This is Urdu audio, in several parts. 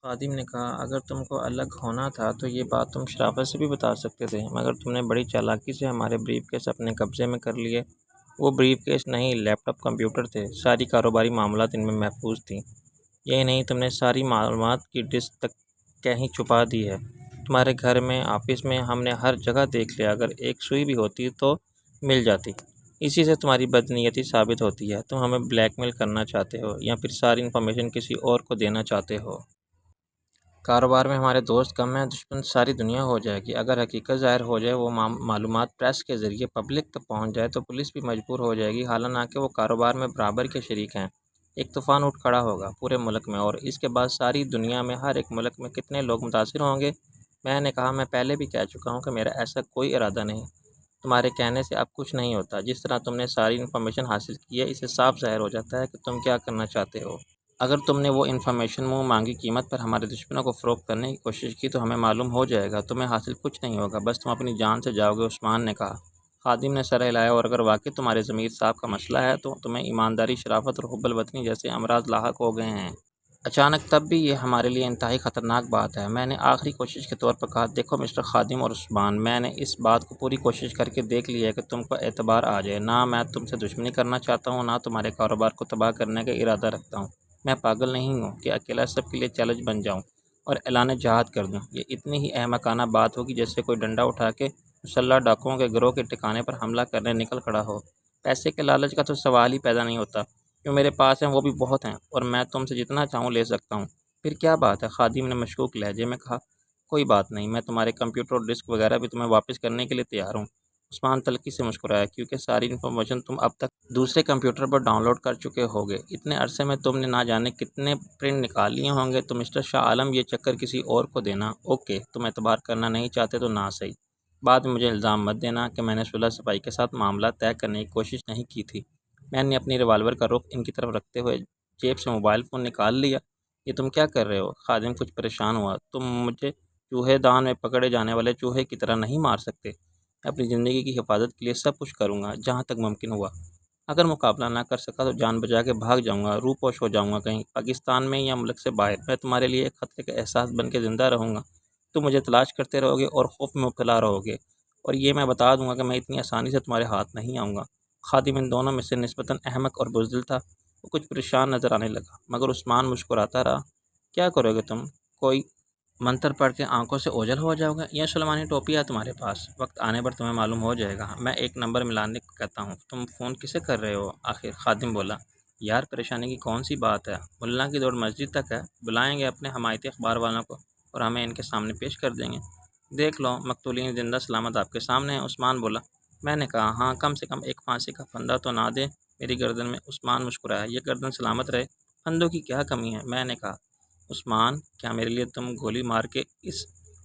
خادم نے کہا، اگر تم کو الگ ہونا تھا تو یہ بات تم شرافت سے بھی بتا سکتے تھے، مگر تم نے بڑی چالاکی سے ہمارے بریف کیس اپنے قبضے میں کر لیے۔ وہ بریف کیس نہیں، لیپ ٹاپ کمپیوٹر تھے، ساری کاروباری معاملات ان میں محفوظ تھیں۔ یہی نہیں، تم نے ساری معلومات کی ڈسک تک کہیں چھپا دی ہے۔ تمہارے گھر میں، آفس میں، ہم نے ہر جگہ دیکھ لیا، اگر ایک سوئی بھی ہوتی تو مل جاتی۔ اسی سے تمہاری بدنیتی ثابت ہوتی ہے۔ تم ہمیں بلیک میل کرنا چاہتے ہو یا پھر ساری انفارمیشن کسی اور کو دینا چاہتے ہو۔ کاروبار میں ہمارے دوست کم ہیں، دشمن ساری دنیا ہو جائے گی۔ اگر حقیقت ظاہر ہو جائے، وہ معلومات پریس کے ذریعے پبلک تک پہنچ جائے تو پولیس بھی مجبور ہو جائے گی، حالانکہ وہ کاروبار میں برابر کے شریک ہیں۔ ایک طوفان اٹھ کھڑا ہوگا پورے ملک میں، اور اس کے بعد ساری دنیا میں ہر ایک ملک میں کتنے لوگ متاثر ہوں گے۔ میں نے کہا، میں پہلے بھی کہہ چکا ہوں کہ میرا ایسا کوئی ارادہ نہیں۔ تمہارے کہنے سے اب کچھ نہیں ہوتا۔ جس طرح تم نے ساری انفارمیشن حاصل کی ہے، اس سے صاف ظاہر ہو جاتا ہے کہ تم کیا کرنا چاہتے ہو۔ اگر تم نے وہ انفارمیشن منہ مانگی قیمت پر ہمارے دشمنوں کو فروخت کرنے کی کوشش کی تو ہمیں معلوم ہو جائے گا، تمہیں حاصل کچھ نہیں ہوگا، بس تم اپنی جان سے جاؤ گے، عثمان نے کہا۔ خادم نے سر ہلایا، اور اگر واقعی تمہارے ضمیر صاحب کا مسئلہ ہے تو تمہیں ایمانداری، شرافت اور حب الوطنی جیسے امراض لاحق ہو گئے ہیں۔ اچانک تب بھی یہ ہمارے لیے انتہائی خطرناک بات ہے۔ میں نے آخری کوشش کے طور پر کہا، دیکھو مسٹر خادم اور عثمان، میں نے اس بات کو پوری کوشش کر کے دیکھ لی ہے کہ تم کو اعتبار آ جائے۔ نہ میں تم سے دشمنی کرنا چاہتا ہوں، نہ تمہارے کاروبار کو تباہ کرنے کا ارادہ رکھتا ہوں۔ میں پاگل نہیں ہوں کہ اکیلا سب کے لیے چیلنج بن جاؤں اور اعلان جہاد کر دوں۔ یہ اتنی ہی احمقانہ بات ہوگی جیسے کوئی ڈنڈا اٹھا کے مسلح ڈاکوؤں کے گروہ کے ٹھکانے پر حملہ کرنے نکل کھڑا ہو۔ پیسے کے لالچ کا تو سوال ہی پیدا نہیں ہوتا۔ جو میرے پاس ہیں وہ بھی بہت ہیں، اور میں تم سے جتنا چاہوں لے سکتا ہوں۔ پھر کیا بات ہے؟ خادم نے مشکوک لہجے میں کہا۔ کوئی بات نہیں، میں تمہارے کمپیوٹر اور ڈسک وغیرہ بھی تمہیں واپس کرنے کے لیے تیار ہوں۔ عثمان تلخی سے مسکرایا، کیونکہ ساری انفارمیشن تم اب تک دوسرے کمپیوٹر پر ڈاؤن لوڈ کر چکے ہوگے۔ اتنے عرصے میں تم نے نہ جانے کتنے پرنٹ نکال لیے ہوں گے۔ تو مسٹر شاہ عالم، یہ چکر کسی اور کو دینا۔ اوکے، تم اعتبار کرنا نہیں چاہتے تو نہ صحیح۔ بعد میں مجھے الزام مت دینا کہ میں نے صلح صفائی کے ساتھ معاملہ طے کرنے کی کوشش نہیں کی تھی۔ میں نے اپنی ریوالور کا رخ ان کی طرف رکھتے ہوئے جیب سے موبائل فون نکال لیا۔ یہ تم کیا کر رہے ہو؟ خادم کچھ پریشان ہوا۔ تم مجھے چوہے دان میں پکڑے جانے والے چوہے کی طرح نہیں مار سکتے۔ میں اپنی زندگی کی حفاظت کے لیے سب کچھ کروں گا، جہاں تک ممکن ہوا۔ اگر مقابلہ نہ کر سکا تو جان بچا کے بھاگ جاؤں گا، روح پوش ہو جاؤں گا، کہیں پاکستان میں یا ملک سے باہر۔ میں تمہارے لیے ایک خطرے کا احساس بن کے زندہ رہوں گا۔ تم مجھے تلاش کرتے رہو گے اور خوف میں مبتلا رہو گے، اور یہ میں بتا دوں گا کہ میں اتنی آسانی سے تمہارے ہاتھ نہیں آؤں گا۔ خادم ان دونوں میں سے نسبتاً احمق اور بزدل تھا۔ وہ کچھ پریشان نظر آنے لگا، مگر عثمان مسکراتا رہا۔ کیا کرو گے تم؟ کوئی منتر پڑھ کے آنکھوں سے اوجھل ہو جاؤ گا؟ یہ سلیمانی ٹوپی ہے تمہارے پاس، وقت آنے پر تمہیں معلوم ہو جائے گا۔ میں ایک نمبر ملانے کو کہتا ہوں، تم فون کسے کر رہے ہو آخر؟ خادم بولا۔ یار، پریشانی کی کون سی بات ہے؟ ملا کی دوڑ مسجد تک ہے، بلائیں گے اپنے حمایتی اخبار والوں کو اور ہمیں ان کے سامنے پیش کر دیں گے۔ دیکھ لو، مقتولین زندہ سلامت آپ کے سامنے ہیں، عثمان بولا۔ میں نے کہا، ہاں، کم سے کم ایک پھانسی کا پھندہ تو نہ دے میری گردن میں۔ عثمان مسکرایا، یہ گردن سلامت رہے، پھندوں کی کیا کمی ہے؟ میں نے کہا، عثمان، کیا میرے لیے تم گولی مار کے اس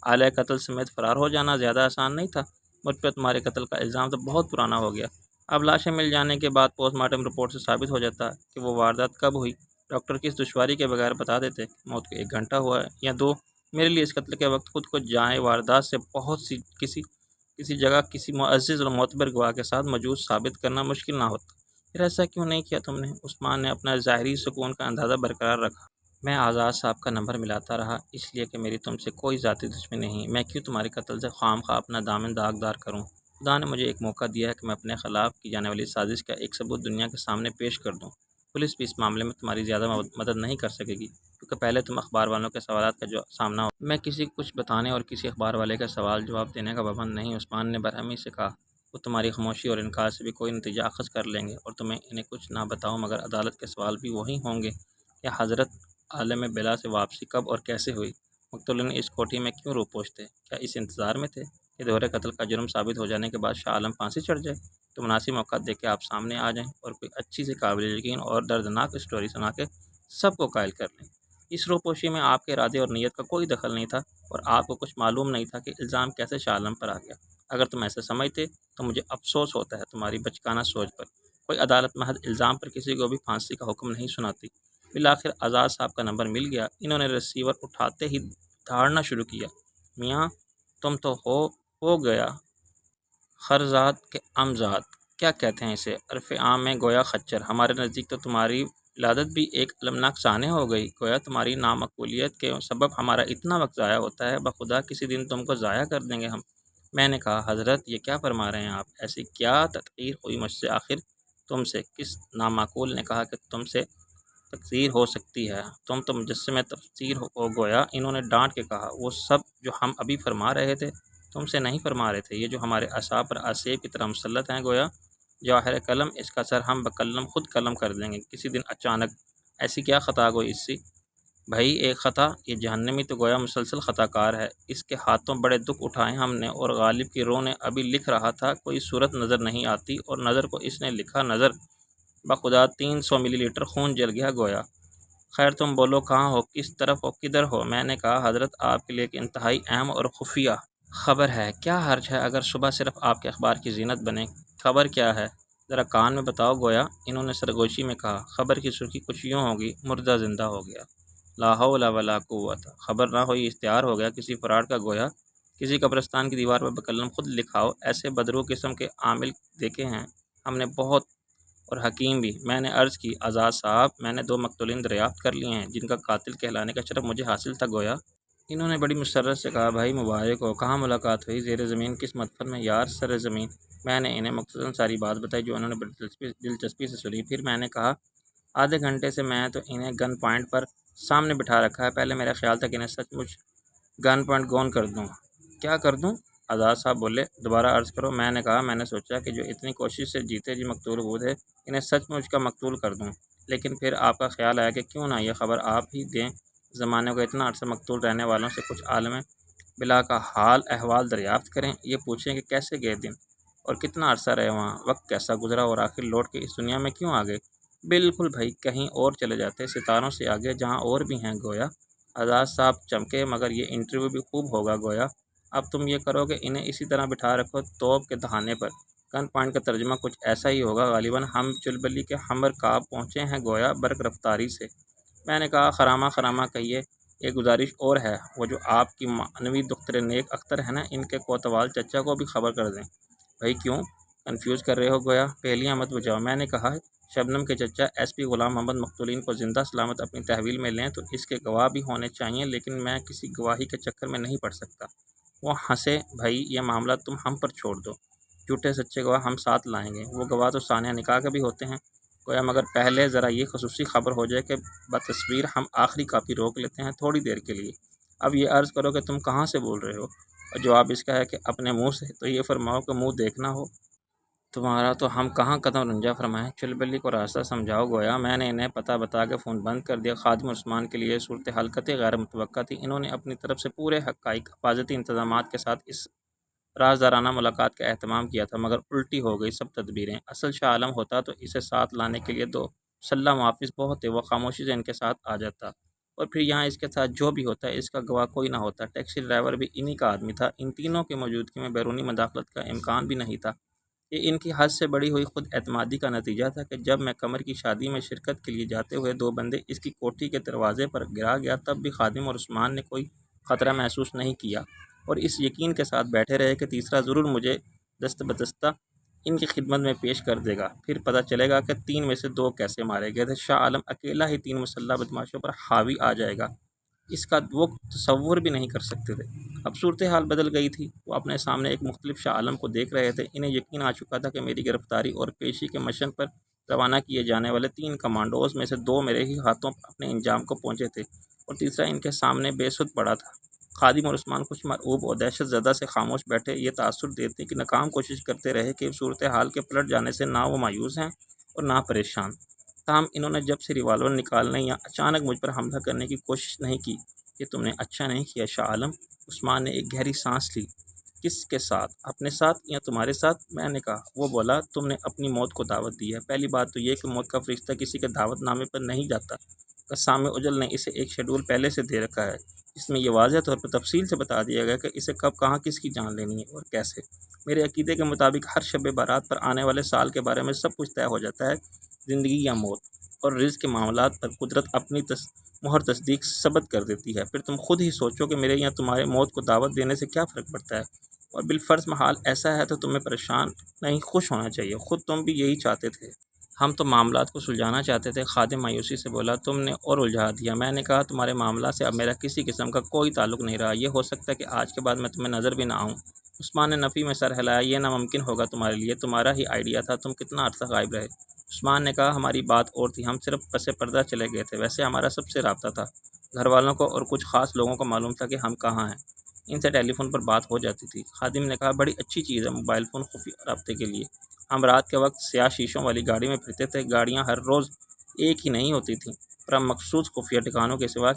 آلہ قتل سمیت فرار ہو جانا زیادہ آسان نہیں تھا؟ مجھ پہ تمہارے قتل کا الزام تو بہت پرانا ہو گیا۔ اب لاشیں مل جانے کے بعد پوسٹ مارٹم رپورٹ سے ثابت ہو جاتا ہے کہ وہ واردات کب ہوئی۔ ڈاکٹر کس دشواری کے بغیر بتا دیتے کہ موت کو 1 گھنٹہ ہوا ہے یا 2۔ میرے لیے اس قتل کے وقت خود کو جائے واردات سے بہت سی کسی جگہ کسی معزز اور معتبر گواہ کے ساتھ موجود ثابت کرنا مشکل نہ ہوتا۔ پھر ایسا کیوں نہیں کیا تم نے؟ عثمان نے اپنا ظاہری سکون کا اندازہ برقرار رکھا۔ میں آزاد صاحب کا نمبر ملاتا رہا، اس لیے کہ میری تم سے کوئی ذاتی دشمنی نہیں۔ میں کیوں تمہارے قتل سے خواہ مخواہ اپنا دامن داغدار کروں؟ خدا نے مجھے ایک موقع دیا ہے کہ میں اپنے خلاف کی جانے والی سازش کا ایک ثبوت دنیا کے سامنے پیش کر دوں۔ پولیس بھی اس معاملے میں تمہاری زیادہ مدد نہیں کر سکے گی، کیونکہ پہلے تم اخبار والوں کے سوالات کا جو سامنا ہو۔ میں کسی کو کچھ بتانے اور کسی اخبار والے کا سوال جواب دینے کا پابند نہیں، عثمان نے برہمی سے کہا۔ وہ تمہاری خاموشی اور انکار سے بھی کوئی نتیجہ اخذ کر لیں گے، اور تمہیں انہیں کچھ نہ بتاؤ مگر عدالت کے سوال بھی وہی ہوں گے کہ حضرت عالم بلا سے واپسی کب اور کیسے ہوئی؟ مقتولین اس کوٹھی میں کیوں رو پوش تھے؟ کیا اس انتظار میں تھے کہ دوہرے قتل کا جرم ثابت ہو جانے کے بعد شاہ عالم پھانسی چڑھ جائے تو مناسب موقع دیکھ کے آپ سامنے آ جائیں اور کوئی اچھی سے قابل یقین اور دردناک اسٹوری سنا کے سب کو قائل کر لیں؟ اس روپوشی میں آپ کے ارادے اور نیت کا کوئی دخل نہیں تھا، اور آپ کو کچھ معلوم نہیں تھا کہ الزام کیسے شاہ عالم پر آ گیا۔ اگر تم ایسے سمجھتے تو مجھے افسوس ہوتا ہے تمہاری بچکانہ سوچ پر۔ کوئی عدالت محض الزام پر کسی کو بھی پھانسی کا حکم نہیں سناتی۔ بالآخر آزاد صاحب کا نمبر مل گیا۔ انہوں نے ریسیور اٹھاتے ہی دھاڑنا شروع کیا۔ میاں، تم تو ہو گیا خرزاد کے امزاد، کیا کہتے ہیں اسے، عرف عام میں گویا خچر۔ ہمارے نزدیک تو تمہاری ولادت بھی ایک المناک سانحہ ہو گئی، گویا تمہاری نامقبولیت کے سبب ہمارا اتنا وقت ضائع ہوتا ہے، بخدا کسی دن تم کو ضائع کر دیں گے ہم۔ میں نے کہا حضرت یہ کیا فرما رہے ہیں آپ، ایسی کیا تقریر ہوئی مجھ سے، آخر تم سے کس نامعقول نے کہا کہ تم سے تقصیر ہو سکتی ہے، تم تو مجسمِ تفسیر ہو گویا انہوں نے ڈانٹ کے کہا، وہ سب جو ہم ابھی فرما رہے تھے تم سے نہیں فرما رہے تھے، یہ جو ہمارے اعصاب پر آسیب کی طرح مسلط ہیں گویا جواہر قلم، اس کا سر ہم بقلم خود قلم کر دیں گے کسی دن اچانک۔ ایسی کیا خطا گوئی اس سے بھائی، ایک خطا، یہ جہنمی تو گویا مسلسل خطا کار ہے، اس کے ہاتھوں بڑے دکھ اٹھائے ہم نے، اور غالب کی روح نے ابھی لکھ رہا تھا کوئی صورت نظر نہیں آتی، اور نظر کو اس نے لکھا نظر، بخدا 300 ملی لیٹر خون جل گیا گویا۔ خیر تم بولو کہاں ہو، کس طرف ہو، کدھر ہو؟ میں نے کہا حضرت آپ کے لیے ایک انتہائی اہم اور خفیہ خبر ہے، کیا حرج ہے اگر صبح صرف آپ کے اخبار کی زینت بنے؟ خبر کیا ہے؟ ذرا کان میں بتاؤ گویا انہوں نے سرگوشی میں کہا۔ خبر کی سرخی کچھ یوں ہوگی، مردہ زندہ ہو گیا، لا حول ولا قوت، خبر نہ ہوئی اشتہار ہو گیا کسی فراڈ کا گویا، کسی قبرستان کی دیوار پر بقلم خود لکھاؤ، ایسے بدرو قسم کے عامل دیکھے ہیں ہم نے بہت، اور حکیم بھی۔ میں نے عرض کی آزاد صاحب میں نے 2 مقتولین دریافت کر لیے ہیں جن کا قاتل کہلانے کا شرف مجھے حاصل تھا گویا۔ انہوں نے بڑی مسرت سے کہا بھائی مبارک ہو، کہاں ملاقات ہوئی؟ زیر زمین کس مدفن میں یار؟ سر زمین۔ میں نے انہیں مختصراً ساری بات بتائی جو انہوں نے بڑی دلچسپی سے سنی، پھر میں نے کہا آدھے گھنٹے سے میں تو انہیں گن پوائنٹ پر سامنے بٹھا رکھا ہے، پہلے میرا خیال تھا کہ انہیں سچ مچ گن پوائنٹ گون کر دوں۔ کیا کر دوں؟ آزاد صاحب بولے دوبارہ عرض کرو۔ میں نے کہا میں نے سوچا کہ جو اتنی کوشش سے جیتے جی مقتول ہوئے تھے انہیں سچ مچ کا مقتول کر دوں، لیکن پھر آپ کا خیال آیا کہ کیوں نہ یہ خبر آپ ہی دیں، زمانے کو اتنا عرصہ مقتول رہنے والوں سے کچھ عالم بلا کا حال احوال دریافت کریں، یہ پوچھیں کہ کیسے گئے دن اور کتنا عرصہ رہے وہاں، وقت کیسا گزرا، اور آخر لوٹ کے اس دنیا میں کیوں آ گئے؟ بالکل بھائی، کہیں اور چلے جاتے، ستاروں سے آگے جہاں اور بھی ہیں گویا۔ آزاد صاحب چمکے، مگر یہ انٹرویو بھی خوب ہوگا گویا، اب تم یہ کرو کہ انہیں اسی طرح بٹھا رکھو توپ کے دہانے پر۔ گن پوائنٹ کا ترجمہ کچھ ایسا ہی ہوگا غالباً ہم چلبلی کے ہمر کعب پہنچے ہیں گویا برق رفتاری سے۔ میں نے کہا خرامہ خرامہ کہیے، ایک گزارش اور ہے، وہ جو آپ کی معنوی دختر نیک اختر ہے نا، ان کے کوتوال چچا کو بھی خبر کر دیں۔ بھائی کیوں کنفیوز کر رہے ہو گویا، پہلیاں مت بجاؤ۔ میں نے کہا شبنم کے چچا ایس پی غلام محمد مقتولین کو زندہ سلامت اپنی تحویل میں لیں تو اس کے گواہ بھی ہونے چاہئیں، لیکن میں کسی گواہی کے چکر میں نہیں پڑ سکتا۔ وہ ہنسے بھائی یہ معاملہ تم ہم پر چھوڑ دو، جھوٹے سچے گواہ ہم ساتھ لائیں گے، وہ گواہ تو سانحہ نکاح کے بھی ہوتے ہیں گویا، مگر پہلے ذرا یہ خصوصی خبر ہو جائے کہ بتصویر ہم آخری کاپی روک لیتے ہیں تھوڑی دیر کے لیے۔ اب یہ عرض کرو کہ تم کہاں سے بول رہے ہو، اور جواب اس کا ہے کہ اپنے منہ سے، تو یہ فرماؤ کہ منہ دیکھنا ہو تمہارا تو ہم کہاں قدم رنجا فرمائیں، چلبلی کو راستہ سمجھاؤ گویا۔ میں نے انہیں پتہ بتا کے فون بند کر دیا۔ خادم عثمان کے لیے صورتحال قطعی غیر متوقع تھی، انہوں نے اپنی طرف سے پورے حقائق حفاظتی انتظامات کے ساتھ اس رازدارانہ ملاقات کا اہتمام کیا تھا، مگر الٹی ہو گئی سب تدبیریں۔ اصل شاہ عالم ہوتا تو اسے ساتھ لانے کے لیے 2 مسلح محافظ بہت تھے، وہ خاموشی سے ان کے ساتھ آ جاتا، اور پھر یہاں اس کے ساتھ جو بھی ہوتا اس کا گواہ کوئی نہ ہوتا، ٹیکسی ڈرائیور بھی انہی کا آدمی تھا، ان تینوں کی موجودگی میں بیرونی مداخلت کا امکان بھی نہیں تھا۔ یہ ان کی حد سے بڑی ہوئی خود اعتمادی کا نتیجہ تھا کہ جب میں قمر کی شادی میں شرکت کے لیے جاتے ہوئے 2 بندے اس کی کوٹھی کے دروازے پر گرا گیا، تب بھی خادم اور عثمان نے کوئی خطرہ محسوس نہیں کیا، اور اس یقین کے ساتھ بیٹھے رہے کہ تیسرا ضرور مجھے دست بدستہ ان کی خدمت میں پیش کر دے گا، پھر پتہ چلے گا کہ 3 میں سے 2 کیسے مارے گئے تھے، شاہ عالم اکیلا ہی 3 مسلح بدماشوں پر حاوی آ جائے گا، اس کا وہ تصور بھی نہیں کر سکتے تھے۔ اب صورتحال بدل گئی تھی، وہ اپنے سامنے ایک مختلف شاہ عالم کو دیکھ رہے تھے، انہیں یقین آ چکا تھا کہ میری گرفتاری اور پیشی کے مشن پر روانہ کیے جانے والے 3 کمانڈوز میں سے 2 میرے ہی ہاتھوں اپنے انجام کو پہنچے تھے، اور تیسرا ان کے سامنے بے سود پڑا تھا۔ خادم اور عثمان کچھ مرعوب اور دہشت زدہ سے خاموش بیٹھے، یہ تاثر دیتے کہ ناکام کوشش کرتے رہے کہ صورتحال کے پلٹ جانے سے نہ وہ مایوس ہیں اور نہ پریشان۔ تاہم انہوں نے جب سے ریوالور نکالنے یا اچانک مجھ پر حملہ کرنے کی کوشش نہیں کی۔ کہ تم نے اچھا نہیں کیا شاہ عالم۔ عثمان نے ایک گہری سانس لی۔ کس کے ساتھ؟ اپنے ساتھ یا تمہارے ساتھ؟ میں نے کہا۔ وہ بولا تم نے اپنی موت کو دعوت دی ہے، پہلی بات تو یہ کہ موت کا فرشتہ کسی کے دعوت نامے پر نہیں جاتا، قسام اجل نے اسے ایک شیڈول پہلے سے دے رکھا ہے، جس میں یہ واضح طور پر تفصیل سے بتا دیا گیا کہ اسے کب کہاں کس کی جان لینی ہے اور کیسے۔ میرے عقیدے کے مطابق ہر شب بارات پر آنے والے سال کے بارے میں سب کچھ طے ہو جاتا ہے، زندگی یا موت، اور رزق کے معاملات پر قدرت اپنی مہر تصدیق ثبت کر دیتی ہے۔ پھر تم خود ہی سوچو کہ میرے یا تمہارے موت کو دعوت دینے سے کیا فرق پڑتا ہے، اور بالفرض محال ایسا ہے تو تمہیں پریشان نہیں خوش ہونا چاہیے، خود تم بھی یہی چاہتے تھے۔ ہم تو معاملات کو سلجھانا چاہتے تھے۔ خادم مایوسی سے بولا، تم نے اور الجھا دیا۔ میں نے کہا، تمہارے معاملات سے اب میرا کسی قسم کا کوئی تعلق نہیں رہا، یہ ہو سکتا ہے کہ آج کے بعد میں تمہیں نظر بھی نہ آؤں۔ عثمان نے نفی میں سر ہلایا، یہ ناممکن ہوگا تمہارے لیے، تمہارا ہی آئیڈیا تھا، تم کتنا عرصہ غائب رہے؟ عثمان نے کہا، ہماری بات اور تھی، ہم صرف پس پردہ چلے گئے تھے، ویسے ہمارا سب سے رابطہ تھا، گھر والوں کو اور کچھ خاص لوگوں کو معلوم تھا کہ ہم کہاں ہیں، ان سے ٹیلی فون پر بات ہو جاتی تھی۔ خادم نے کہا، بڑی اچھی چیز ہے موبائل فون خفیہ رابطے کے لیے۔ ہم رات کے وقت سیاہ شیشوں والی گاڑی میں پھرتے تھے، گاڑیاں ہر روز ایک ہی نہیں ہوتی تھیں، پر ہم مخصوص خفیہ ٹھکانوں کے سوا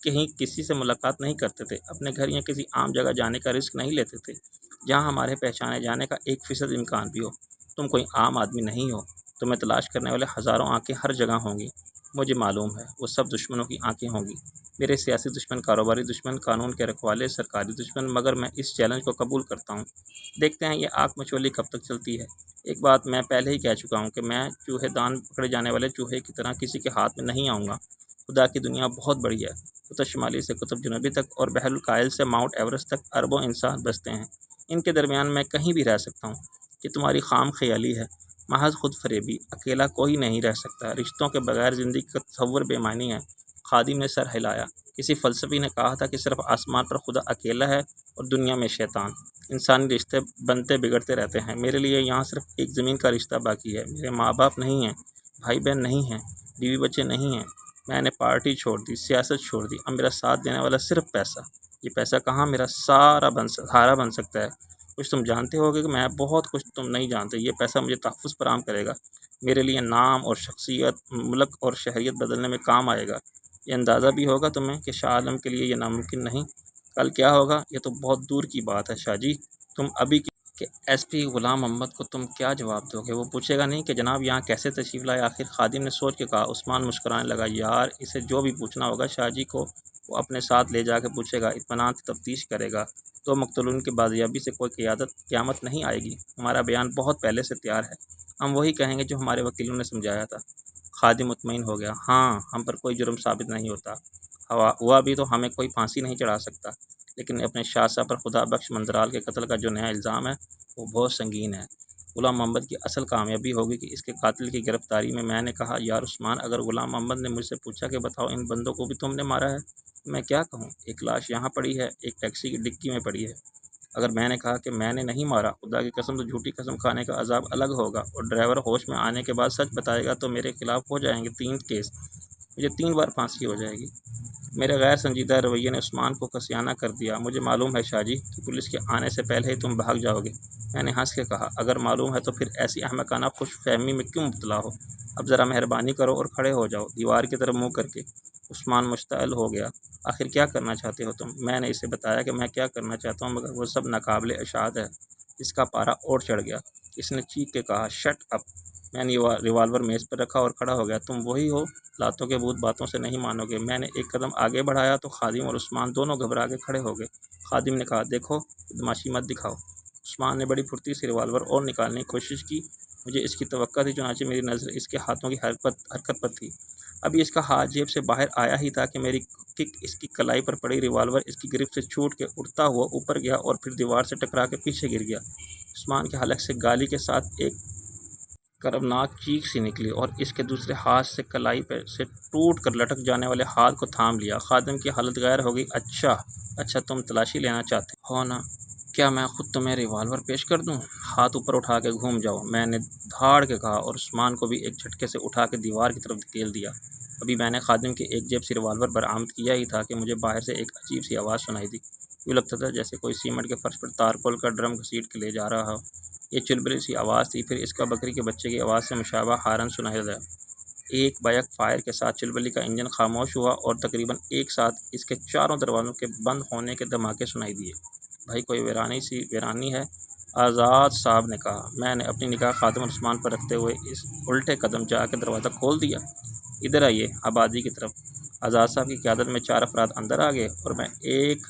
کہیں کسی سے ملاقات نہیں کرتے تھے، اپنے گھر یا کسی عام جگہ جانے کا رسک نہیں لیتے تھے جہاں ہمارے پہچانے جانے کا 1% امکان بھی ہو۔ تم کوئی عام آدمی نہیں ہو، تمہیں تلاش کرنے والے ہزاروں آنکھیں ہر جگہ ہوں گی، مجھے معلوم ہے، وہ سب دشمنوں کی آنکھیں ہوں گی، میرے سیاسی دشمن، کاروباری دشمن، قانون کے رکھوالے، سرکاری دشمن، مگر میں اس چیلنج کو قبول کرتا ہوں۔ دیکھتے ہیں یہ آنکھ مچولی کب تک چلتی ہے۔ ایک بات میں پہلے ہی کہہ چکا ہوں کہ میں چوہے دان پکڑے جانے والے چوہے کی طرح کسی کے ہاتھ میں نہیں آؤں گا۔ خدا کی دنیا بہت بڑی ہے، قطب شمالی سے قطب جنوبی تک اور بحر الکاہل سے ماؤنٹ ایورسٹ تک اربوں انسان بستے ہیں، ان کے درمیان میں کہیں بھی رہ سکتا ہوں۔ یہ تمہاری خام خیالی ہے، محض خود فریبی، اکیلا کوئی نہیں رہ سکتا، رشتوں کے بغیر زندگی کا تصور بے معنی ہے۔ خادم نے سر ہلایا، کسی فلسفی نے کہا تھا کہ صرف آسمان پر خدا اکیلا ہے اور دنیا میں شیطان۔ انسانی رشتے بنتے بگڑتے رہتے ہیں، میرے لیے یہاں صرف ایک زمین کا رشتہ باقی ہے، میرے ماں باپ نہیں ہیں، بھائی بہن نہیں ہیں، بیوی بچے نہیں ہیں، میں نے پارٹی چھوڑ دی، سیاست چھوڑ دی، اب میرا ساتھ دینے والا صرف پیسہ۔ یہ پیسہ کہاں میرا سہارا بن سکتا ہے؟ کچھ تم جانتے ہوگے کہ میں بہت کچھ تم نہیں جانتے، یہ پیسہ مجھے تحفظ فراہم کرے گا، میرے لیے نام اور شخصیت، ملک اور شہریت بدلنے میں کام آئے گا۔ یہ اندازہ بھی ہوگا تمہیں کہ شاہ عالم کے لیے یہ ناممکن نہیں، کل کیا ہوگا یہ تو بہت دور کی بات ہے شاہ جی، تم ابھی کہ ایس پی غلام محمد کو تم کیا جواب دو گے؟ وہ پوچھے گا نہیں کہ جناب یہاں کیسے تشریف لائے؟ آخر خادم نے سوچ کے کہا۔ عثمان مسکرانے لگا، یار اسے جو بھی پوچھنا ہوگا شاہ جی کو وہ اپنے ساتھ لے جا کے پوچھے گا، اطمینان سے تفتیش کرے گا، تو مقتولین کی بازیابی سے کوئی قیامت نہیں آئے گی، ہمارا بیان بہت پہلے سے تیار ہے، ہم وہی کہیں گے جو ہمارے وکیلوں نے سمجھایا تھا۔ خادم مطمئن ہو گیا، ہاں ہم پر کوئی جرم ثابت نہیں ہوتا، ہوا بھی تو ہمیں کوئی پھانسی نہیں چڑھا سکتا، لیکن اپنے شاہ صاحب پر خدا بخش منترال کے قتل کا جو نیا الزام ہے وہ بہت سنگین ہے۔ غلام محمد کی اصل کامیابی ہوگی کہ اس کے قاتل کی گرفتاری میں نے کہا، یار عثمان، اگر غلام محمد نے مجھ سے پوچھا کہ بتاؤ ان بندوں کو بھی تم نے مارا ہے، تو میں کیا کہوں؟ ایک لاش یہاں پڑی ہے، ایک ٹیکسی کی ڈگی میں پڑی ہے۔ اگر میں نے کہا کہ میں نے نہیں مارا، خدا کی قسم تو جھوٹی قسم کھانے کا عذاب الگ ہوگا، اور ڈرائیور ہوش میں آنے کے بعد سچ بتائے گا تو میرے خلاف ہو جائیں گے 3 کیس، مجھے 3 بار پھانسی ہو جائے گی۔ میرے غیر سنجیدہ رویے نے عثمان کو کسیانہ کر دیا۔ مجھے معلوم ہے شاہ جی کہ پولیس کے آنے سے پہلے ہی تم بھاگ جاؤ گے۔ میں نے ہنس کے کہا، اگر معلوم ہے تو پھر ایسی احمقانہ خوش فہمی میں کیوں مبتلا ہو؟ اب ذرا مہربانی کرو اور کھڑے ہو جاؤ، دیوار کی طرف منہ کر کے۔ عثمان مشتعل ہو گیا، آخر کیا کرنا چاہتے ہو تم؟ میں نے اسے بتایا کہ میں کیا کرنا چاہتا ہوں، مگر وہ سب ناقابل اشاعت ہے۔ اس کا پارا اور چڑھ گیا، اس نے چیخ کے کہا، شٹ اپ! میں نے ریوالور میز پر رکھا اور کھڑا ہو گیا، تم وہی ہو، لاتوں کے بھوت باتوں سے نہیں مانو گے۔ میں نے ایک قدم آگے بڑھایا تو خادم اور عثمان دونوں گھبرا کے کھڑے ہو گئے۔ خادم نے کہا، دیکھو بدماشی مت دکھاؤ۔ عثمان نے بڑی پھرتی سے ریوالور اور نکالنے کی کوشش کی، مجھے اس کی توقع تھی، چنانچہ میری نظر اس کے ہاتھوں کی حرکت پر تھی۔ ابھی اس کا ہاتھ جیب سے باہر آیا ہی تھا کہ میری کک اس کی کلائی پر پڑی ریوالور اس کی گرفت سے چھوٹ کے اڑتا ہوا اوپر گیا اور پھر دیوار سے ٹکرا کے پیچھے گر گیا۔ عثمان کے حلق سے گالی کے ساتھ ایک کربناک چیخ سی نکلی اور اس کے دوسرے ہاتھ سے کلائی پر سے ٹوٹ کر لٹک جانے والے ہاتھ کو تھام لیا۔ خادم کی حالت غیر ہو گئی، اچھا تم تلاشی لینا چاہتے ہو نا؟ کیا میں خود تمہیں ریوالور پیش کر دوں؟ ہاتھ اوپر اٹھا کے گھوم جاؤ، میں نے دھاڑ کے کہا اور عثمان کو بھی ایک جھٹکے سے اٹھا کے دیوار کی طرف دھکیل دیا۔ ابھی میں نے خادم کے ایک جیب سے ریوالور برآمد کیا ہی تھا کہ مجھے باہر سے ایک عجیب سی آواز سنائی دی، یوں لگتا تھا جیسے کوئی سیمنٹ کے فرش پر تارکول کا ڈرم گھسیٹ کے لے جا رہا ہو۔ یہ چلبلی سی آواز تھی، پھر اس کا بکری کے بچے کی آواز سے مشابہ ہارن سنائی دیا۔ ایک بیک فائر کے ساتھ چلبلی کا انجن خاموش ہوا اور تقریباً ایک ساتھ اس کے چاروں دروازوں کے بند ہونے کے دھماکے سنائی دیے۔ بھائی کوئی ویرانی ہے، آزاد صاحب نے کہا۔ میں نے اپنی نگاہ خادم اور عثمان پر رکھتے ہوئے اس الٹے قدم جا کے دروازہ کھول دیا۔ ادھر آئیے، آبادی کی طرف۔ آزاد صاحب کی قیادت میں 4 افراد اندر آ گئے اور میں ایک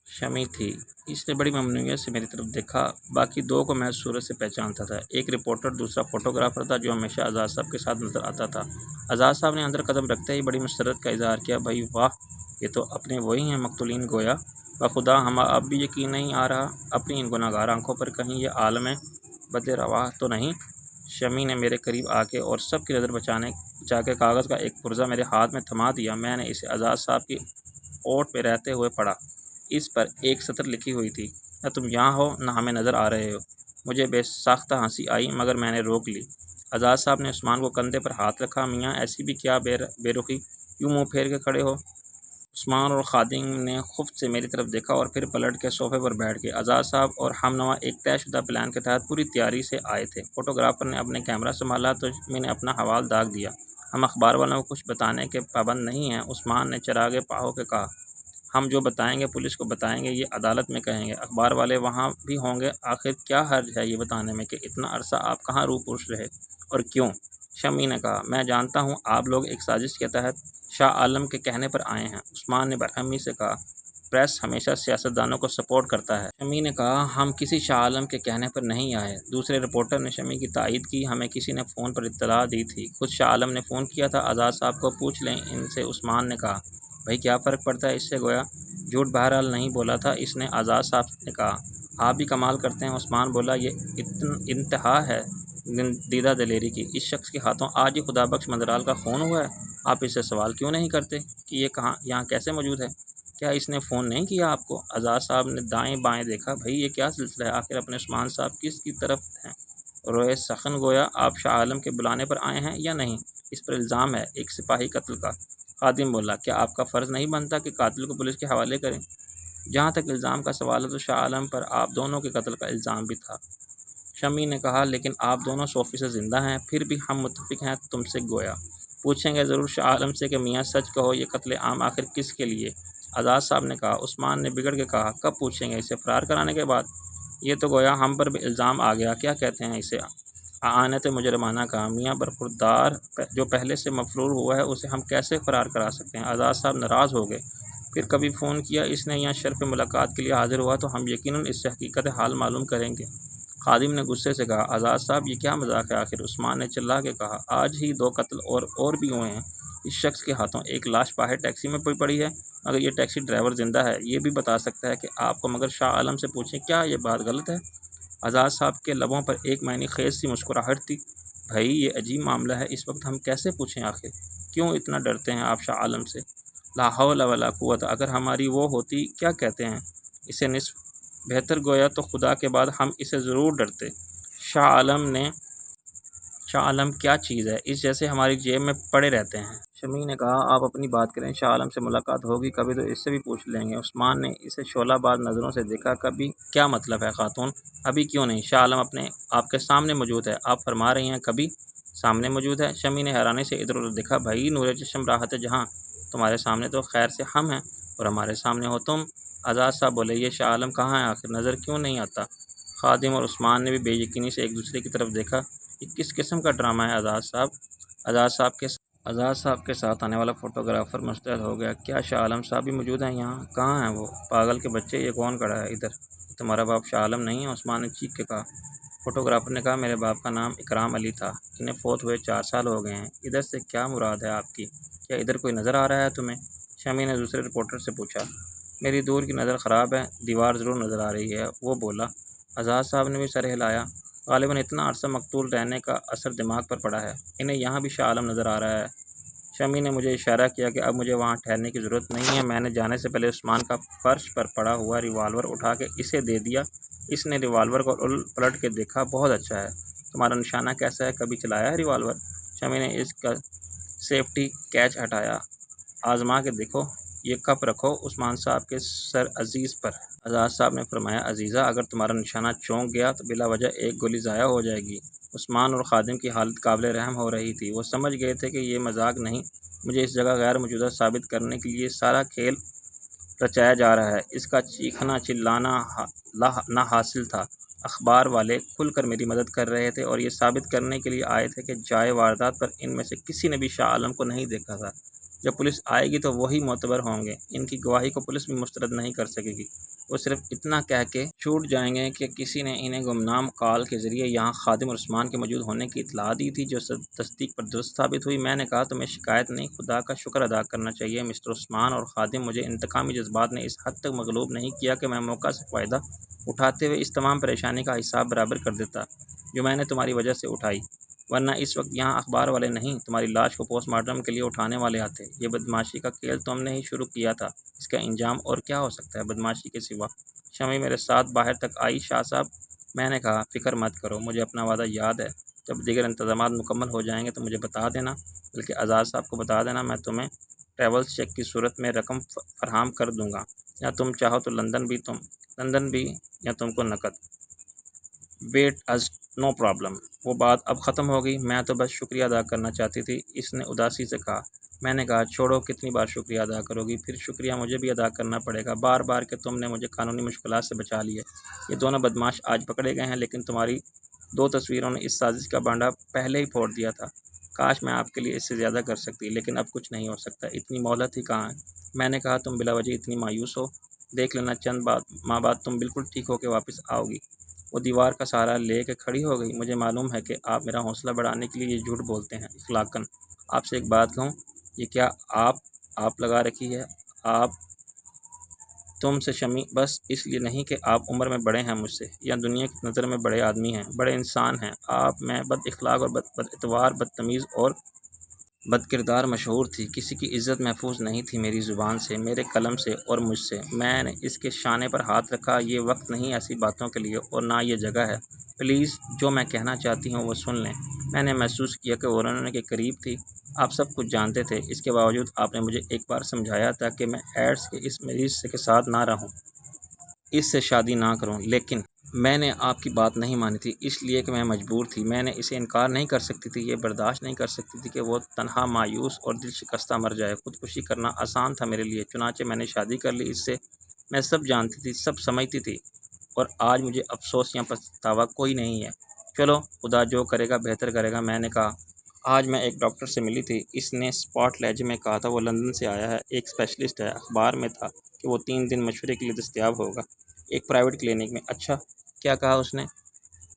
شمی تھی، اس نے بڑی ممنوعیت سے میری طرف دیکھا، باقی 2 کو میں صورت سے پہچانتا تھا، ایک رپورٹر، دوسرا فوٹوگرافر تھا جو ہمیشہ آزاد صاحب کے ساتھ نظر آتا تھا۔ آزاد صاحب نے اندر قدم رکھتے ہی بڑی مسرت کا اظہار کیا، بھائی واہ، یہ تو اپنے وہی ہیں مقتولین گویا، بخدا ہمیں اب بھی یقین نہیں آ رہا اپنی ان گناہگار آنکھوں پر، کہیں یہ عالم بد رواح تو نہیں؟ شمی نے میرے قریب آ کے اور سب کی نظر بچا کے کاغذ کا ایک پرزہ میرے ہاتھ میں تھما دیا۔ میں نے اسے اعجاز صاحب کی اوٹ پہ رہتے ہوئے پڑھا۔ اس پر ایک سطر لکھی ہوئی تھی، نہ تم یہاں ہو نہ ہمیں نظر آ رہے ہو۔ مجھے بے ساختہ ہنسی آئی مگر میں نے روک لی۔ اعجاز صاحب نے عثمان کو کندھے پر ہاتھ رکھا۔ میاں ایسی بھی کیا بے رخی، کیوں منہ پھیر کے کھڑے ہو؟ عثمان اور خادم نے خفت سے میری طرف دیکھا اور پھر پلٹ کے صوفے پر بیٹھ گئے۔ اعجاز صاحب اور ہم نوا ایک طے شدہ پلان کے تحت پوری تیاری سے آئے تھے۔ فوٹوگرافر نے اپنے کیمرہ سنبھالا تو میں نے اپنا حوال داغ دیا۔ ہم اخبار والوں کو کچھ بتانے کے پابند نہیں ہیں۔ عثمان نے چراغ پاہو کے کہا، ہم جو بتائیں گے پولیس کو بتائیں گے، یہ عدالت میں کہیں گے، اخبار والے وہاں بھی ہوں گے۔ آخر کیا حرج ہے یہ بتانے میں کہ اتنا عرصہ آپ کہاں روح پرش رہے اور کیوں؟ شمی نے کہا، میں جانتا ہوں آپ لوگ ایک سازش کے تحت شاہ عالم کے کہنے پر آئے ہیں۔ عثمان نے برہمی سے کہا، پریس ہمیشہ سیاستدانوں کو سپورٹ کرتا ہے۔ شمی نے کہا، ہم کسی شاہ عالم کے کہنے پر نہیں آئے۔ دوسرے رپورٹر نے شمی کی تائید کی، ہمیں کسی نے فون پر اطلاع دی تھی، خود شاہ عالم نے فون کیا تھا۔ اعجاز صاحب کو پوچھ لیں ان سے، عثمان نے کہا۔ بھائی کیا فرق پڑتا ہے اس سے، گویا جھوٹ بہرحال نہیں بولا تھا اس نے، اعجاز صاحب نے کہا۔ آپ بھی کمال کرتے ہیں، عثمان بولا، یہ انتہا ہے دیدہ دلیری کی۔ اس شخص کے ہاتھوں آج ہی خدا بخش مندرال کا خون ہوا ہے، آپ اس سے سوال کیوں نہیں کرتے کہ یہ یہاں کیسے موجود ہے؟ کیا اس نے فون نہیں کیا آپ کو؟ اعجاز صاحب نے دائیں بائیں دیکھا۔ بھائی یہ کیا سلسلہ ہے؟ آخر اپنے عثمان صاحب کس کی طرف ہیں؟ روئے سخن، گویا آپ شاہ عالم کے بلانے پر آئے ہیں یا نہیں؟ اس پر الزام ہے ایک سپاہی قتل کا۔ خادم بولا، کیا آپ کا فرض نہیں بنتا کہ قاتل کو پولیس کے حوالے کریں؟ جہاں تک الزام کا سوال ہے تو شاہ عالم پر آپ دونوں کے قتل کا الزام بھی تھا۔ شمی نے کہا، لیکن آپ دونوں صوفی سے زندہ ہیں، پھر بھی ہم متفق ہیں تم سے، گویا پوچھیں گے ضرور شاہ عالم سے کہ میاں سچ کہو یہ قتل عام آخر کس کے لیے؟ اعجاز صاحب نے کہا۔ عثمان نے بگڑ کے کہا، کب پوچھیں گے؟ اسے فرار کرانے کے بعد؟ یہ تو گویا ہم پر بھی الزام آ گیا، کیا کہتے ہیں اسے؟ اعانت مجرمانہ کا۔ میاں برخوردار جو پہلے سے مفرور ہوا ہے اسے ہم کیسے فرار کرا سکتے ہیں؟ اعجاز صاحب ناراض ہو گئے۔ پھر کبھی فون کیا اس نے یا شرف ملاقات کے لیے حاضر ہوا تو ہم یقیناً اس سے حقیقت حال معلوم کریں گے۔ خادم نے غصے سے کہا، اعجاز صاحب یہ کیا مذاق ہے آخر؟ عثمان نے چلا کے کہا، آج ہی 2 قتل اور بھی ہوئے ہیں۔ اس شخص کے ہاتھوں ایک لاش باہر ٹیکسی میں پڑی ہے، مگر یہ ٹیکسی ڈرائیور زندہ ہے، یہ بھی بتا سکتا ہے کہ آپ کو، مگر شاہ عالم سے پوچھیں کیا یہ بات غلط ہے؟ اعجاز صاحب کے لبوں پر ایک معنی خیز سی مسکراہٹ تھی۔ بھائی یہ عجیب معاملہ ہے، اس وقت ہم کیسے پوچھیں آخر؟ کیوں اتنا ڈرتے ہیں آپ شاہ عالم سے؟ لا حول ولا قوت، اگر ہماری وہ ہوتی، کیا کہتے ہیں اسے، نصف بہتر، گویا تو خدا کے بعد ہم اسے ضرور ڈرتے۔ شاہ عالم کیا چیز ہے، اس جیسے ہماری جیب میں پڑے رہتے ہیں۔ شمی نے کہا، آپ اپنی بات کریں، شاہ عالم سے ملاقات ہوگی کبھی تو اس سے بھی پوچھ لیں گے۔ عثمان نے اسے شعلہ باز نظروں سے دیکھا۔ کبھی کیا مطلب ہے خاتون؟ ابھی کیوں نہیں؟ شاہ عالم آپ کے سامنے موجود ہے، آپ فرما رہی ہیں کبھی سامنے موجود ہے؟ شمی نے حیرانی سے ادھر ادھر دیکھا۔ بھائی نور چشم راحت جہاں، تمہارے سامنے تو خیر سے ہم ہیں اور ہمارے سامنے ہو تم۔ اعجاز صاحب بولے، یہ شاہ عالم کہاں ہے آخر، نظر کیوں نہیں آتا؟ خادم اور عثمان نے بھی بے یقینی سے ایک دوسرے کی طرف دیکھا۔ یہ کس قسم کا ڈرامہ ہے اعجاز صاحب؟ اعجاز صاحب کے ساتھ آنے والا فوٹوگرافر مستعد ہو گیا۔ کیا شاہ عالم صاحب بھی موجود ہیں یہاں؟ کہاں ہیں وہ؟ پاگل کے بچے، یہ کون کھڑا ہے ادھر؟ یہ تمہارا باپ شاہ عالم نہیں ہے؟ عثمان نے چیخ کے کہا۔ فوٹوگرافر نے کہا، میرے باپ کا نام اکرام علی تھا، انہیں فوت ہوئے 4 سال ہو گئے ہیں۔ ادھر سے کیا مراد ہے آپ کی؟ کیا ادھر کوئی نظر آ رہا ہے تمہیں؟ شمی نے دوسرے رپورٹر سے پوچھا۔ میری دور کی نظر خراب ہے، دیوار ضرور نظر آ رہی ہے، وہ بولا۔ اعجاز صاحب نے بھی سر ہلایا۔ غالباً اتنا عرصہ مقتول رہنے کا اثر دماغ پر پڑا ہے، انہیں یہاں بھی شاہ عالم نظر آ رہا ہے۔ شمی نے مجھے اشارہ کیا کہ اب مجھے وہاں ٹھہرنے کی ضرورت نہیں ہے۔ میں نے جانے سے پہلے عثمان کا فرش پر پڑا ہوا ریوالور اٹھا کے اسے دے دیا۔ اس نے ریوالور کو پلٹ کے دیکھا۔ بہت اچھا ہے، تمہارا نشانہ کیسا ہے، کبھی چلایا ہے ریوالور؟ شمی نے اس کا سیفٹی کیچ ہٹایا۔ آزما کے دیکھو، یہ کپ رکھو عثمان صاحب کے سر عزیز پر۔ اعجاز صاحب نے فرمایا، عزیزہ اگر تمہارا نشانہ چونک گیا تو بلا وجہ ایک گولی ضائع ہو جائے گی۔ عثمان اور خادم کی حالت قابل رحم ہو رہی تھی، وہ سمجھ گئے تھے کہ یہ مذاق نہیں، مجھے اس جگہ غیر موجودہ ثابت کرنے کے لیے سارا کھیل رچایا جا رہا ہے۔ اس کا چیخنا چلانا نہ حاصل تھا۔ اخبار والے کھل کر میری مدد کر رہے تھے اور یہ ثابت کرنے کے لیے آئے تھے کہ جائے واردات پر ان میں سے کسی نے بھی شاہ عالم کو نہیں دیکھا تھا۔ جب پولیس آئے گی تو وہی معتبر ہوں گے، ان کی گواہی کو پولیس بھی مسترد نہیں کر سکے گی۔ وہ صرف اتنا کہہ کے چھوٹ جائیں گے کہ کسی نے انہیں گمنام کال کے ذریعے یہاں خادم اور عثمان کے موجود ہونے کی اطلاع دی تھی، جو تصدیق پر درست ثابت ہوئی۔ میں نے کہا، تمہیں شکایت نہیں، خدا کا شکر ادا کرنا چاہیے مسٹر عثمان اور خادم، مجھے انتقامی جذبات نے اس حد تک مغلوب نہیں کیا کہ میں موقع سے فائدہ اٹھاتے ہوئے اس تمام پریشانی کا حساب برابر کر دیتا جو میں نے تمہاری وجہ سے اٹھائی۔ ورنہ اس وقت یہاں اخبار والے نہیں تمہاری لاش کو پوسٹ مارٹم کے لیے اٹھانے والے آتے۔ یہ بدمعاشی کا کھیل تم نے ہی شروع کیا تھا، اس کا انجام اور کیا ہو سکتا ہے بدمعاشی کے سوا؟ شمی میرے ساتھ باہر تک آئی۔ شاہ صاحب، میں نے کہا، فکر مت کرو، مجھے اپنا وعدہ یاد ہے، جب دیگر انتظامات مکمل ہو جائیں گے تو مجھے بتا دینا، بلکہ آزاد صاحب کو بتا دینا، میں تمہیں ٹریولز چیک کی صورت میں رقم فراہم کر دوں گا، یا تم چاہو تو لندن بھی یا تم کو نقد۔ ویٹ از نو پرابلم۔ وہ بات اب ختم ہو گئی، میں تو بس شکریہ ادا کرنا چاہتی تھی، اس نے اداسی سے کہا۔ میں نے کہا، چھوڑو، کتنی بار شکریہ ادا کرو گی؟ پھر شکریہ مجھے بھی ادا کرنا پڑے گا، بار بار، کہ تم نے مجھے قانونی مشکلات سے بچا لیے۔ یہ دونوں بدمعاش آج پکڑے گئے ہیں، لیکن تمہاری 2 تصویروں نے اس سازش کا بانڈا پہلے ہی پھوڑ دیا تھا۔ کاش میں آپ کے لیے اس سے زیادہ کر سکتی، لیکن اب کچھ نہیں ہو سکتا، اتنی مہلت ہی کہاں ہے۔ میں نے کہا، تم بلا وجہ اتنی مایوس ہو، دیکھ لینا چند ماہ بعد تم بالکل ٹھیک ہو کے واپس آؤ گی۔ وہ دیوار کا سہارا لے کے کھڑی ہو گئی۔ مجھے معلوم ہے کہ آپ میرا حوصلہ بڑھانے کے لیے یہ جھوٹ بولتے ہیں، اخلاقاً۔ آپ سے ایک بات کہوں، یہ کیا آپ لگا رکھی ہے آپ تم سے شمی، بس اس لیے نہیں کہ آپ عمر میں بڑے ہیں مجھ سے، یا دنیا کی نظر میں بڑے آدمی ہیں، بڑے انسان ہیں آپ۔ میں بد اخلاق اور بد اعتبار، بدتمیز اور بد کردار مشہور تھی، کسی کی عزت محفوظ نہیں تھی میری زبان سے، میرے قلم سے اور مجھ سے۔ میں نے اس کے شانے پر ہاتھ رکھا۔ یہ وقت نہیں ایسی باتوں کے لیے، اور نہ یہ جگہ ہے۔ پلیز، جو میں کہنا چاہتی ہوں وہ سن لیں۔ میں نے محسوس کیا کہ وہ رونے کے قریب تھی۔ آپ سب کچھ جانتے تھے، اس کے باوجود آپ نے مجھے ایک بار سمجھایا تھا کہ میں ایڈز کے اس مریض کے ساتھ نہ رہوں، اس سے شادی نہ کروں، لیکن میں نے آپ کی بات نہیں مانی تھی، اس لیے کہ میں مجبور تھی۔ میں نے اسے انکار نہیں کر سکتی تھی، یہ برداشت نہیں کر سکتی تھی کہ وہ تنہا، مایوس اور دل شکستہ مر جائے۔ خودکشی کرنا آسان تھا میرے لیے، چنانچہ میں نے شادی کر لی اس سے۔ میں سب جانتی تھی، سب سمجھتی تھی، اور آج مجھے افسوس یا پچھتاوا کوئی نہیں ہے۔ چلو، خدا جو کرے گا بہتر کرے گا۔ میں نے کہا، آج میں ایک ڈاکٹر سے ملی تھی، اس نے اسپاٹ لہجے میں کہا تھا، وہ لندن سے آیا ہے، ایک اسپیشلسٹ ہے، اخبار میں تھا کہ وہ 3 دن مشورے کے لیے دستیاب ہوگا، ایک پرائیویٹ کلینک میں۔ اچھا، کیا کہا اس نے؟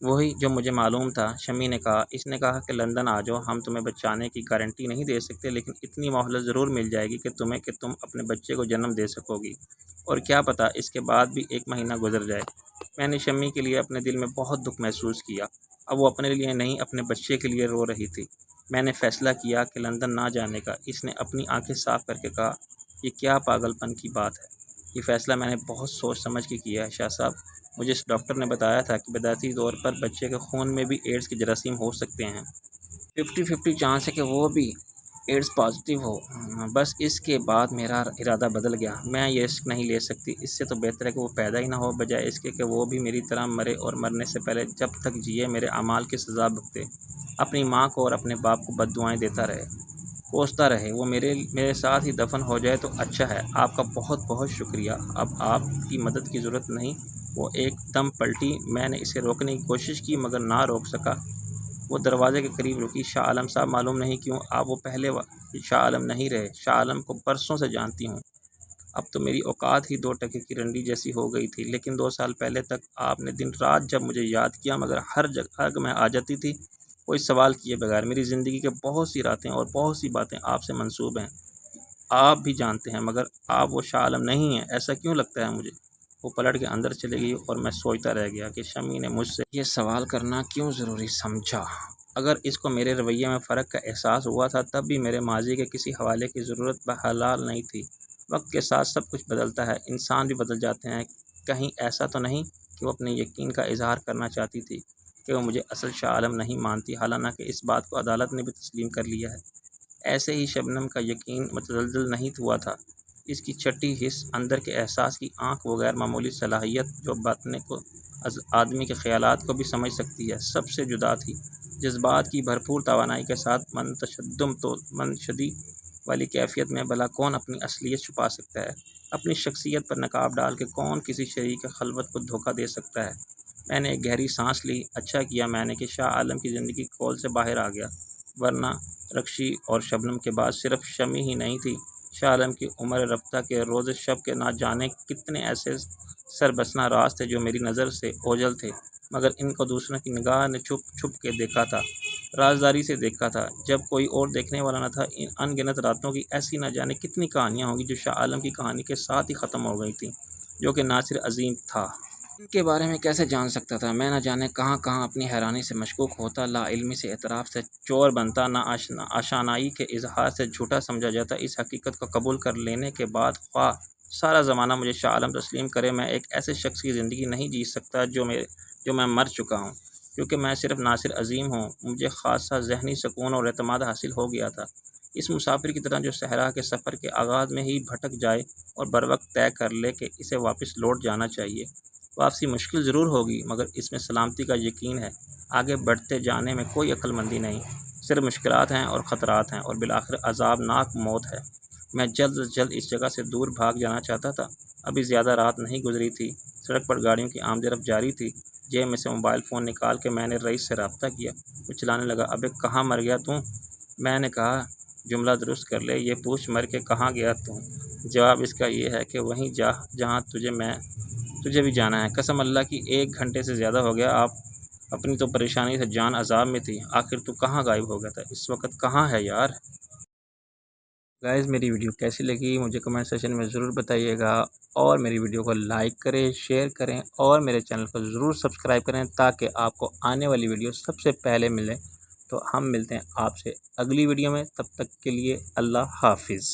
وہی جو مجھے معلوم تھا، شمی نے کہا۔ اس نے کہا کہ لندن آ جاؤ، ہم تمہیں بچانے کی گارنٹی نہیں دے سکتے، لیکن اتنی مہلت ضرور مل جائے گی کہ تم اپنے بچے کو جنم دے سکو گی، اور کیا پتہ اس کے بعد بھی 1 مہینہ گزر جائے۔ میں نے شمی کے لیے اپنے دل میں بہت دکھ محسوس کیا۔ اب وہ اپنے لیے نہیں، اپنے بچے کے لیے رو رہی تھی۔ میں نے فیصلہ کیا کہ لندن نہ جانے کا۔ اس نے اپنی آنکھیں صاف کر کے کہا، یہ کیا پاگل پن کی بات ہے؟ یہ فیصلہ میں نے بہت سوچ سمجھ کے کیا ہے شاہ صاحب۔ مجھے اس ڈاکٹر نے بتایا تھا کہ بداعتی طور پر بچے کے خون میں بھی ایڈز کے جراثیم ہو سکتے ہیں، 50-50 چانس ہے کہ وہ بھی ایڈز پازیٹیو ہو۔ بس اس کے بعد میرا ارادہ بدل گیا۔ میں یہ رسک نہیں لے سکتی، اس سے تو بہتر ہے کہ وہ پیدا ہی نہ ہو، بجائے اس کے کہ وہ بھی میری طرح مرے، اور مرنے سے پہلے جب تک جیے میرے اعمال کی سزا بھگتے، اپنی ماں کو اور اپنے باپ کو بد دعائیں دیتا رہے، کوستا رہے۔ وہ میرے ساتھ ہی دفن ہو جائے تو اچھا ہے۔ آپ کا بہت بہت شکریہ۔ اب آپ کی مدد کی ضرورت نہیں۔ وہ ایک دم پلٹی۔ میں نے اسے روکنے کی کوشش کی، مگر نہ روک سکا۔ وہ دروازے کے قریب رکی۔ شاہ عالم صاحب، معلوم نہیں کیوں آپ وہ پہلے شاہ عالم نہیں رہے۔ شاہ عالم کو برسوں سے جانتی ہوں، اب تو میری اوقات ہی 2 ٹکے کی رنڈی جیسی ہو گئی تھی، لیکن 2 سال پہلے تک آپ نے دن رات جب مجھے یاد کیا، مگر ہر جگہ میں آ جاتی تھی، کوئی سوال کیے بغیر۔ میری زندگی کے بہت سی راتیں اور بہت سی باتیں آپ سے منسوب ہیں، آپ بھی جانتے ہیں، مگر آپ وہ شاہ عالم نہیں ہیں۔ ایسا کیوں لگتا ہے مجھے؟ وہ پلٹ کے اندر چلے گئی، اور میں سوچتا رہ گیا کہ شمی نے مجھ سے یہ سوال کرنا کیوں ضروری سمجھا۔ اگر اس کو میرے رویے میں فرق کا احساس ہوا تھا، تب بھی میرے ماضی کے کسی حوالے کی ضرورت بحال نہیں تھی۔ وقت کے ساتھ سب کچھ بدلتا ہے، انسان بھی بدل جاتے ہیں۔ کہیں ایسا تو نہیں کہ وہ اپنے یقین کا اظہار کرنا چاہتی تھی کہ وہ مجھے اصل شاہ عالم نہیں مانتی، حالانکہ اس بات کو عدالت نے بھی تسلیم کر لیا ہے۔ ایسے ہی شبنم کا یقین متزلزل نہیں ہوا تھا، اس کی چھٹی حس، اندر کے احساس کی آنکھ، وہ غیر معمولی صلاحیت جو باطنے کو، آدمی کے خیالات کو بھی سمجھ سکتی ہے، سب سے جدا تھی۔ جذبات کی بھرپور توانائی کے ساتھ منشدی والی کیفیت میں بھلا کون اپنی اصلیت چھپا سکتا ہے؟ اپنی شخصیت پر نقاب ڈال کے کون کسی شریک خلوت کو دھوکہ دے سکتا ہے؟ میں نے ایک گہری سانس لی۔ اچھا کیا میں نے کہ شاہ عالم کی زندگی کول سے باہر آ گیا، ورنہ رکشی اور شبنم کے بعد صرف شمی ہی نہیں تھی، شاہ عالم کی عمر رفتہ کے روز شب کے نہ جانے کتنے ایسے سربسنا راز تھے جو میری نظر سے اوجھل تھے، مگر ان کو دوسروں کی نگاہ نے چھپ چھپ کے دیکھا تھا، رازداری سے دیکھا تھا، جب کوئی اور دیکھنے والا نہ تھا۔ ان ان گنت راتوں کی ایسی نہ جانے کتنی کہانیاں ہوں گی جو شاہ عالم کی کہانی کے ساتھ ہی ختم ہو گئی تھیں، جو کہ ناصر عظیم تھا۔ ان کے بارے میں کیسے جان سکتا تھا؟ میں نہ جانے کہاں کہاں اپنی حیرانی سے مشکوک ہوتا، لا علمی سے اعتراف سے چور بنتا، نہ آشنائی کے اظہار سے جھوٹا سمجھا جاتا۔ اس حقیقت کو قبول کر لینے کے بعد خواہ سارا زمانہ مجھے شاہ عالم تسلیم کرے، میں ایک ایسے شخص کی زندگی نہیں جی سکتا جو میں مر چکا ہوں، کیونکہ میں صرف ناصر عظیم ہوں۔ مجھے خاصا ذہنی سکون اور اعتماد حاصل ہو گیا تھا، اس مسافر کی طرح جو صحرا کے سفر کے آغاز میں ہی بھٹک جائے اور بروقت طے کر لے کہ اسے واپس لوٹ جانا چاہیے۔ واپسی مشکل ضرور ہوگی، مگر اس میں سلامتی کا یقین ہے۔ آگے بڑھتے جانے میں کوئی عقل مندی نہیں، صرف مشکلات ہیں اور خطرات ہیں اور بالآخر عذاب ناک موت ہے۔ میں جلد از جلد اس جگہ سے دور بھاگ جانا چاہتا تھا۔ ابھی زیادہ رات نہیں گزری تھی، سڑک پر گاڑیوں کی آمد و رفت جاری تھی۔ جیب میں سے موبائل فون نکال کے میں نے رئیس سے رابطہ کیا۔ وہ چلانے لگا، ابے کہاں مر گیا تو؟ میں نے کہا، جملہ درست کر لے، یہ پوچھ مر کے کہاں گیا تو؟ جواب اس کا یہ ہے کہ وہیں جا جہاں تجھے بھی جانا ہے۔ قسم اللہ کی 1 گھنٹے سے زیادہ ہو گیا، اپنی تو پریشانی سے جان عذاب میں تھی، آخر تو کہاں غائب ہو گیا تھا؟ اس وقت کہاں ہے یار؟ گائز میری ویڈیو کیسی لگی مجھے کمنٹ سیکشن میں ضرور بتائیے گا، اور میری ویڈیو کو لائک کریں، شیئر کریں اور میرے چینل کو ضرور سبسکرائب کریں تاکہ آپ کو آنے والی ویڈیو سب سے پہلے ملے۔ تو ہم ملتے ہیں آپ سے اگلی ویڈیو میں، تب تک کے لیے اللہ حافظ۔